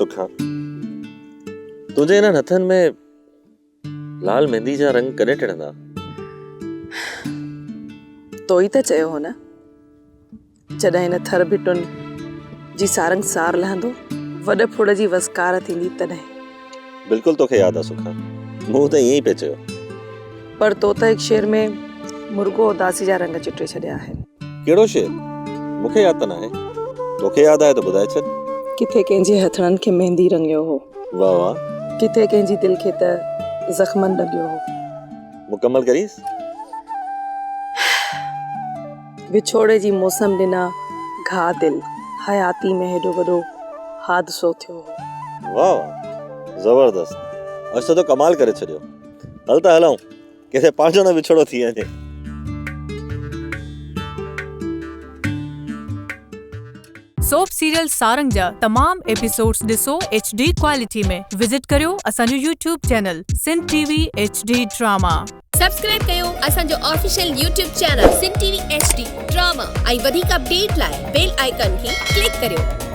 सुखा तुझे इन्हनि हथनि में लाल मेहंदी जा रंग कॾहिं टिड़ंदा? तो ई त चयो हो न, जॾहिं हिन थर भिटुनि जी सारंग सार लहंदो, वॾ फुड़ जी वसकार थींदी तॾहिं। बिल्कुलु तोखे यादि आहे सुखा, मूं त ईअं ई पिए चयो। पर तो त हिकु शेर में मुर्गो उदासी जा रंग चिटे छॾिया आहिनि। कहिड़ो शेर? मूंखे यादि त न आहे, तोखे यादि आहे त ॿुधाए छॾ। किथे कंहिंजे हथड़नि खे मेहंदी रंगियो हो, वाह वाह, किथे कंहिंजी दिलि खे त ज़ख़्मनि लॻियो हो। मुकमल करीस। विछोड़े जी मौसम ॾिना घा दिल, हयाती में हेॾो वॾो हादसो थियो हो। वाह वाह, ज़बरदस्त। अॼु तो कमाल करे छॾियो। हल त हलऊं, किथे पंहिंजो न विछोड़ो थी वञे। सोप सीरियल सारंग जा तमाम एपिसोड्स ॾिसो HD क्वालिटी में। विजिट करियो असांजो YouTube channel Sindh TV HD drama. Subscribe कयो असांजो official YouTube channel Sindh TV HD drama ऐं वधीक अपडेट लाइ बेल आइकन खे क्लिक करियो।